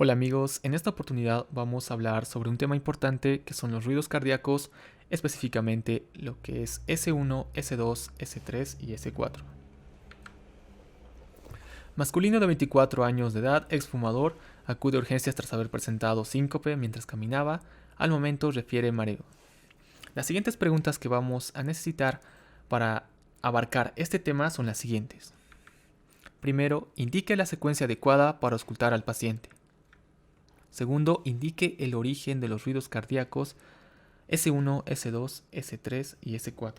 Hola amigos, en esta oportunidad vamos a hablar sobre un tema importante que son los ruidos cardíacos, específicamente lo que es S1, S2, S3 y S4. Masculino de 24 años de edad, exfumador, acude a urgencias tras haber presentado síncope mientras caminaba, al momento refiere mareo. Las siguientes preguntas que vamos a necesitar para abarcar este tema son las siguientes. Primero, indique la secuencia adecuada para auscultar al paciente. Segundo, indique el origen de los ruidos cardíacos S1, S2, S3 y S4.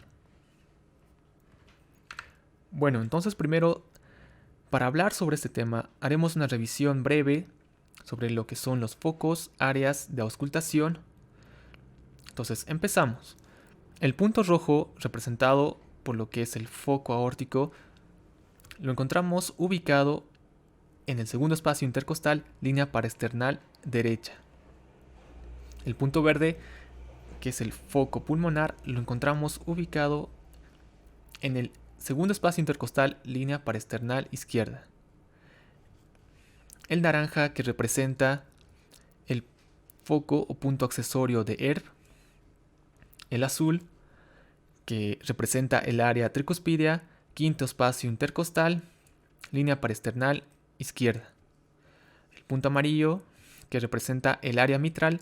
Bueno, entonces primero, para hablar sobre este tema, haremos una revisión breve sobre lo que son los focos, áreas de auscultación. Entonces, empezamos. El punto rojo, representado por lo que es el foco aórtico, lo encontramos ubicado en el segundo espacio intercostal, línea paraesternal derecha. El punto verde, que es el foco pulmonar, lo encontramos ubicado en el segundo espacio intercostal, línea paraesternal izquierda. El naranja, que representa el foco o punto accesorio de ERB. El azul, que representa el área tricuspidia, quinto espacio intercostal, línea paraesternal izquierda. El punto amarillo, que representa el área mitral,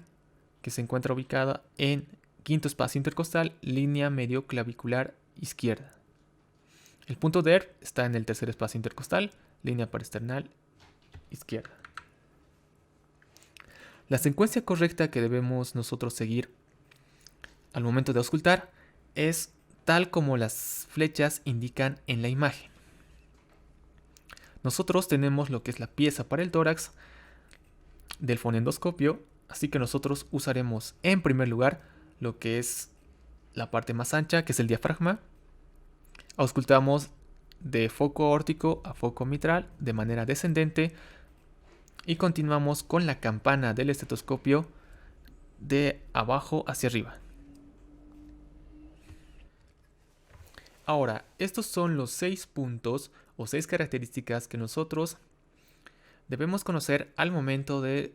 que se encuentra ubicada en quinto espacio intercostal, línea medio clavicular izquierda. El punto de ERB está en el tercer espacio intercostal, línea paraesternal izquierda. La secuencia correcta que debemos nosotros seguir al momento de auscultar es tal como las flechas indican en la imagen. Nosotros tenemos lo que es la pieza para el tórax del fonendoscopio, así que nosotros usaremos en primer lugar lo que es la parte más ancha, que es el diafragma. Auscultamos de foco aórtico a foco mitral de manera descendente y continuamos con la campana del estetoscopio de abajo hacia arriba. Ahora, estos son los 6 puntos o 6 características que nosotros debemos conocer al momento de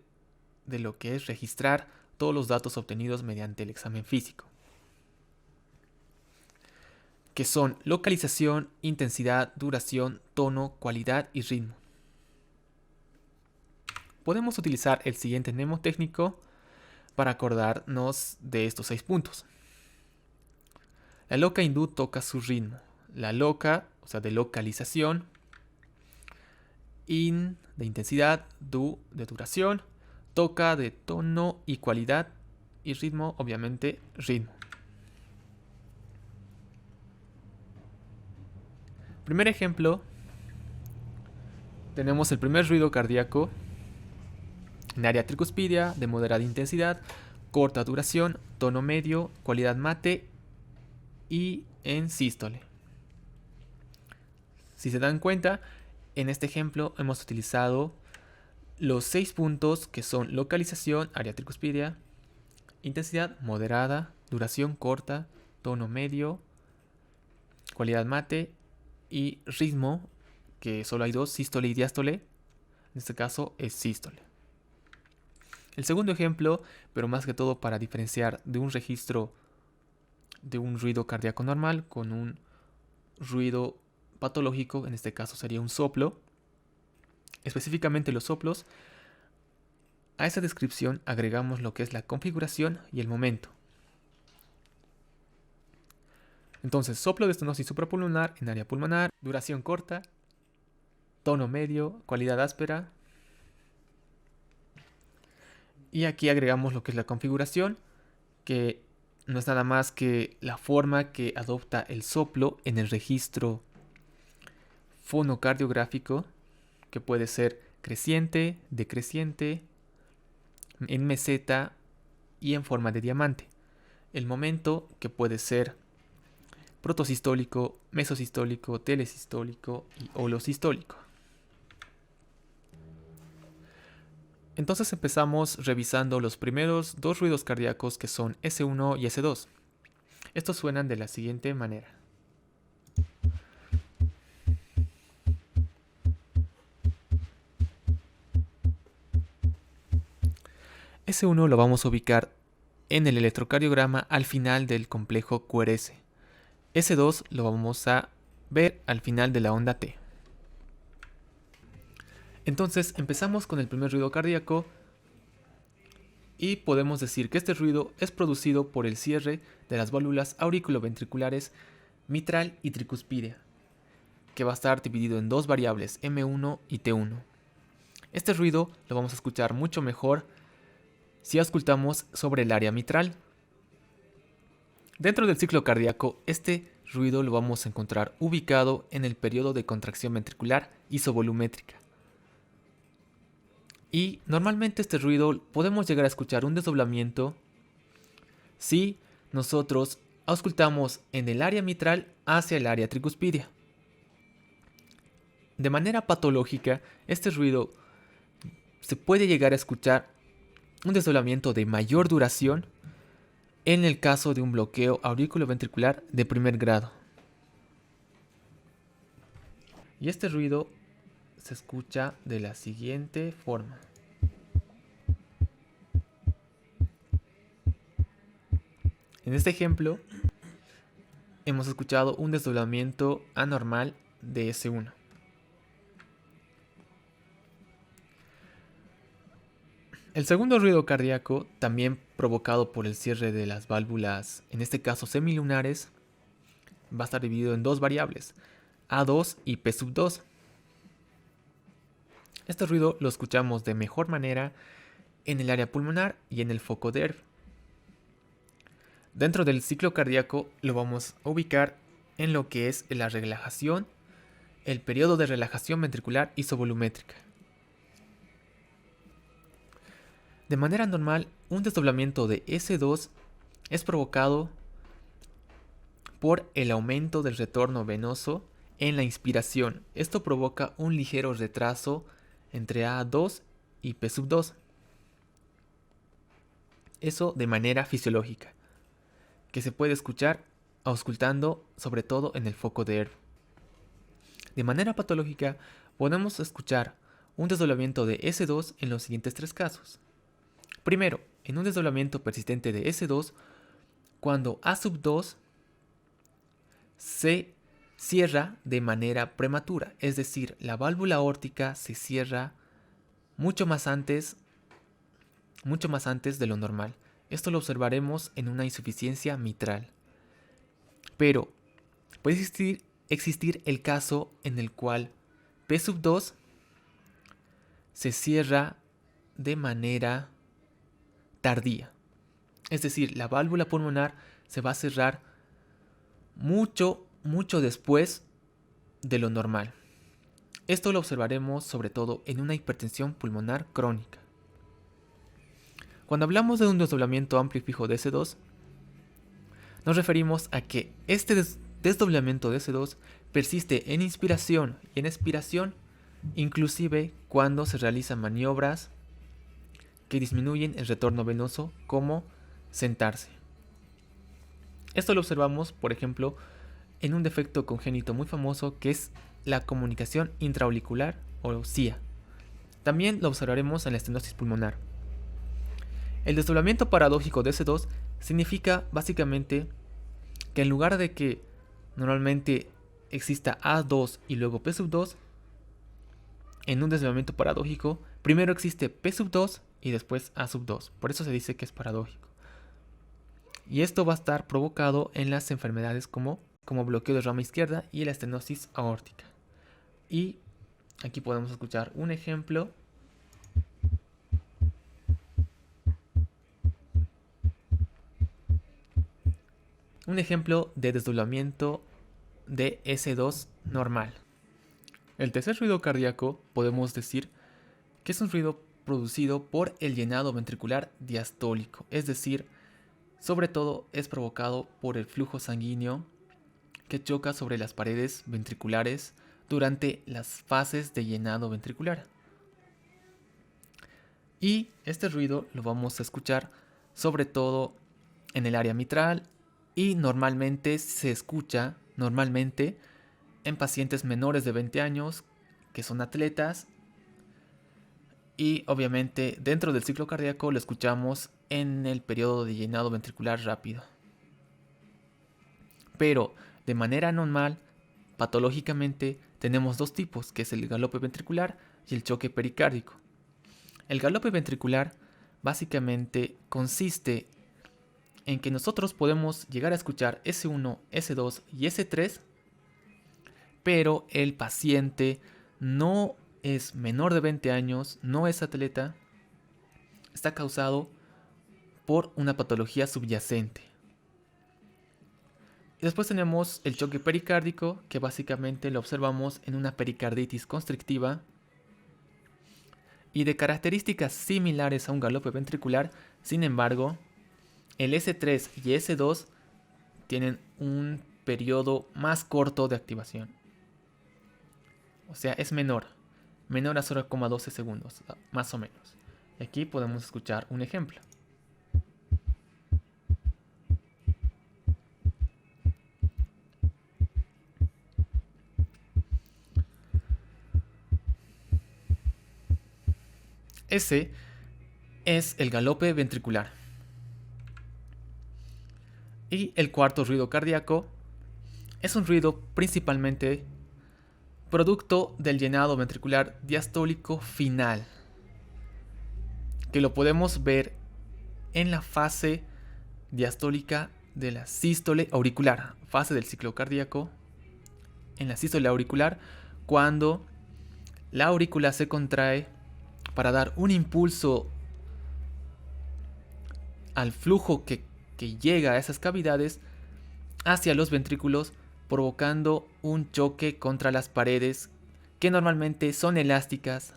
lo que es registrar todos los datos obtenidos mediante el examen físico, que son localización, intensidad, duración, tono, cualidad y ritmo. Podemos utilizar el siguiente mnemotécnico para acordarnos de estos 6 puntos. La loca hindú toca su ritmo. La loca, o sea, de localización. In, de intensidad. Du, de duración. Toca, de tono y cualidad. Y ritmo, obviamente, ritmo. Primer ejemplo. Tenemos el primer ruido cardíaco en área tricuspidia, de moderada intensidad, corta duración, tono medio, cualidad mate y en sístole. Si se dan cuenta, en este ejemplo hemos utilizado los 6 puntos que son localización, área tricuspidia, intensidad moderada, duración corta, tono medio, cualidad mate y ritmo, que solo hay 2, sístole y diástole. En este caso es sístole. El segundo ejemplo, pero más que todo para diferenciar de un registro de un ruido cardíaco normal con un ruido patológico, en este caso sería un soplo. Específicamente los soplos, a esa descripción agregamos lo que es la configuración y el momento. Entonces, soplo de estenosis suprapulmonar en área pulmonar, duración corta, tono medio, cualidad áspera. Y aquí agregamos lo que es la configuración, que no es nada más que la forma que adopta el soplo en el registro fonocardiográfico, que puede ser creciente, decreciente, en meseta y en forma de diamante. El momento, que puede ser protosistólico, mesosistólico, telesistólico y holosistólico. Entonces empezamos revisando los primeros 2 ruidos cardíacos, que son S1 y S2. Estos suenan de la siguiente manera. S1 lo vamos a ubicar en el electrocardiograma al final del complejo QRS. S2 lo vamos a ver al final de la onda T. Entonces empezamos con el primer ruido cardíaco y podemos decir que este ruido es producido por el cierre de las válvulas auriculoventriculares mitral y tricuspidea, que va a estar dividido en dos variables, M1 y T1. Este ruido lo vamos a escuchar mucho mejor si auscultamos sobre el área mitral. Dentro del ciclo cardíaco, este ruido lo vamos a encontrar ubicado en el periodo de contracción ventricular isovolumétrica. Y normalmente este ruido podemos llegar a escuchar un desdoblamiento si nosotros auscultamos en el área mitral hacia el área tricuspidea. De manera patológica, este ruido se puede llegar a escuchar un desdoblamiento de mayor duración en el caso de un bloqueo auriculoventricular de primer grado. Y este ruido se escucha de la siguiente forma. En este ejemplo, hemos escuchado un desdoblamiento anormal de S1. El segundo ruido cardíaco, también provocado por el cierre de las válvulas, en este caso semilunares, va a estar dividido en dos variables, A2 y P2. Este ruido lo escuchamos de mejor manera en el área pulmonar y en el foco de Erb. Dentro del ciclo cardíaco lo vamos a ubicar en lo que es la relajación, el periodo de relajación ventricular isovolumétrica. De manera normal, un desdoblamiento de S2 es provocado por el aumento del retorno venoso en la inspiración. Esto provoca un ligero retraso entre A2 y P2. Eso de manera fisiológica, que se puede escuchar auscultando sobre todo en el foco de Erb. De manera patológica, podemos escuchar un desdoblamiento de S2 en los siguientes tres casos. Primero, en un desdoblamiento persistente de S2, cuando A2 se cierra de manera prematura, es decir, la válvula aórtica se cierra mucho más antes de lo normal. Esto lo observaremos en una insuficiencia mitral. Pero puede existir el caso en el cual P2 se cierra de manera tardía. Es decir, la válvula pulmonar se va a cerrar mucho después de lo normal. Esto lo observaremos sobre todo en una hipertensión pulmonar crónica. Cuando hablamos de un desdoblamiento amplio y fijo de S2, nos referimos a que este desdoblamiento de S2 persiste en inspiración y en expiración, inclusive cuando se realizan maniobras que disminuyen el retorno venoso, como sentarse. Esto lo observamos, por ejemplo, en un defecto congénito muy famoso que es la comunicación intraauricular o CIA. También lo observaremos en la estenosis pulmonar. El desdoblamiento paradójico de S2 significa básicamente que en lugar de que normalmente exista A2 y luego P2, en un desdoblamiento paradójico, primero existe P2 y después A2. Por eso se dice que es paradójico. Y esto va a estar provocado en las enfermedades como bloqueo de rama izquierda y la estenosis aórtica. Y aquí podemos escuchar un ejemplo. Un ejemplo de desdoblamiento de S2 normal. El tercer ruido cardíaco podemos decir que es un ruido producido por el llenado ventricular diastólico, es decir, sobre todo es provocado por el flujo sanguíneo que choca sobre las paredes ventriculares durante las fases de llenado ventricular. Y este ruido lo vamos a escuchar sobre todo en el área mitral y normalmente se escucha en pacientes menores de 20 años que son atletas Y obviamente dentro del ciclo cardíaco lo escuchamos en el periodo de llenado ventricular rápido. Pero de manera normal, patológicamente, tenemos dos tipos, que es el galope ventricular y el choque pericárdico. El galope ventricular básicamente consiste en que nosotros podemos llegar a escuchar S1, S2 y S3, pero el paciente no es menor de 20 años, no es atleta, está causado por una patología subyacente. Y después tenemos el choque pericárdico, que básicamente lo observamos en una pericarditis constrictiva y de características similares a un galope ventricular. Sin embargo, el S3 y S2 tienen un periodo más corto de activación. O sea, es menor a 0,12 segundos, más o menos. Y aquí podemos escuchar un ejemplo. Ese es el galope ventricular. Y el cuarto ruido cardíaco es un ruido principalmente producto del llenado ventricular diastólico final, que lo podemos ver en la fase diastólica de la sístole auricular, fase del ciclo cardíaco. En la sístole auricular, cuando la aurícula se contrae para dar un impulso al flujo que llega a esas cavidades hacia los ventrículos, provocando un choque contra las paredes que normalmente son elásticas.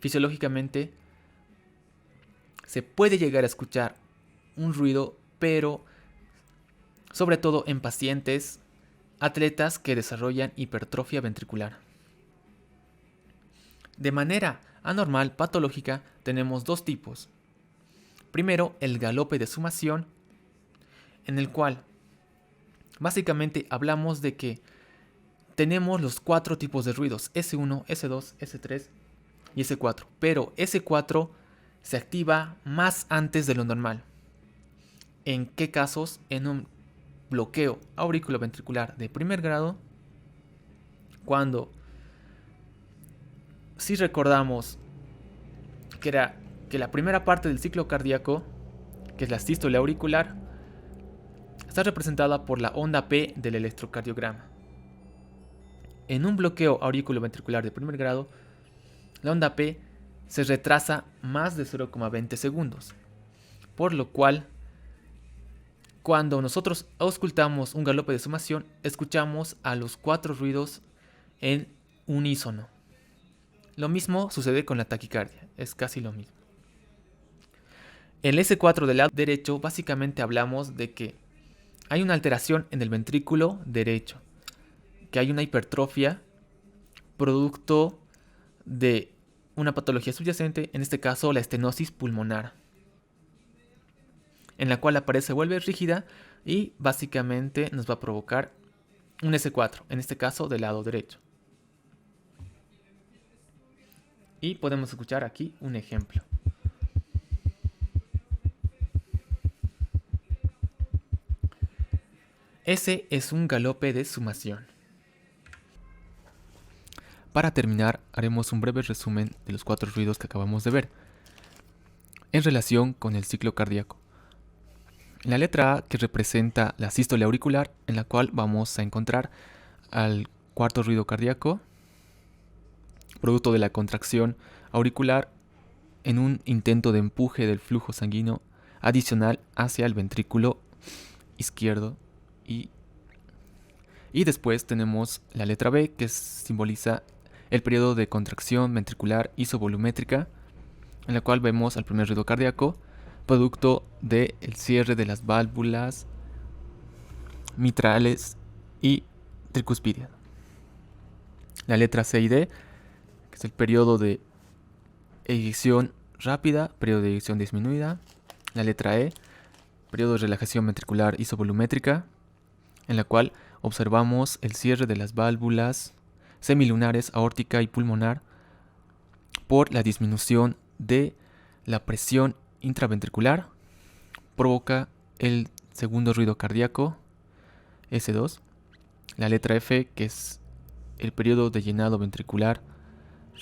Fisiológicamente se puede llegar a escuchar un ruido, pero sobre todo en pacientes atletas que desarrollan hipertrofia ventricular. De manera anormal patológica tenemos dos tipos. Primero, el galope de sumación, en el cual básicamente hablamos de que tenemos los cuatro tipos de ruidos: S1, S2, S3 y S4. Pero S4 se activa más antes de lo normal. ¿En qué casos? En un bloqueo auriculoventricular de primer grado, cuando, si recordamos que la primera parte del ciclo cardíaco, que es la sístole auricular, está representada por la onda P del electrocardiograma. En un bloqueo auriculoventricular de primer grado, la onda P se retrasa más de 0,20 segundos, por lo cual, cuando nosotros auscultamos un galope de sumación, escuchamos a los cuatro ruidos en unísono. Lo mismo sucede con la taquicardia, es casi lo mismo. En el S4 del lado derecho, básicamente hablamos de que hay una alteración en el ventrículo derecho, que hay una hipertrofia producto de una patología subyacente, en este caso la estenosis pulmonar, en la cual la pared se vuelve rígida y básicamente nos va a provocar un S4, en este caso del lado derecho. Y podemos escuchar aquí un ejemplo. Ese es un galope de sumación. Para terminar, haremos un breve resumen de los cuatro ruidos que acabamos de ver en relación con el ciclo cardíaco. La letra A, que representa la sístole auricular, en la cual vamos a encontrar al cuarto ruido cardíaco, producto de la contracción auricular en un intento de empuje del flujo sanguíneo adicional hacia el ventrículo izquierdo. Y después tenemos la letra B, que simboliza el periodo de contracción ventricular isovolumétrica, en la cual vemos al primer ruido cardíaco, producto del cierre de las válvulas mitrales y tricuspidia. La letra C y D, que es el periodo de eyección rápida, periodo de eyección disminuida. La letra E, periodo de relajación ventricular isovolumétrica, en la cual observamos el cierre de las válvulas semilunares, aórtica y pulmonar, por la disminución de la presión intraventricular, provoca el segundo ruido cardíaco, S2. La letra F, que es el periodo de llenado ventricular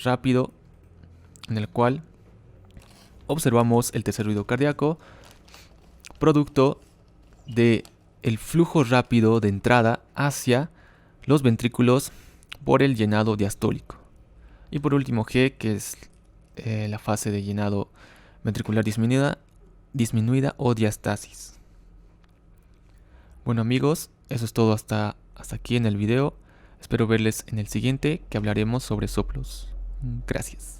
rápido, en el cual observamos el tercer ruido cardíaco, producto de el flujo rápido de entrada hacia los ventrículos por el llenado diastólico. Y por último G, que es la fase de llenado ventricular disminuida o diastasis. Bueno amigos, eso es todo hasta aquí en el video. Espero verles en el siguiente, que hablaremos sobre soplos. Gracias.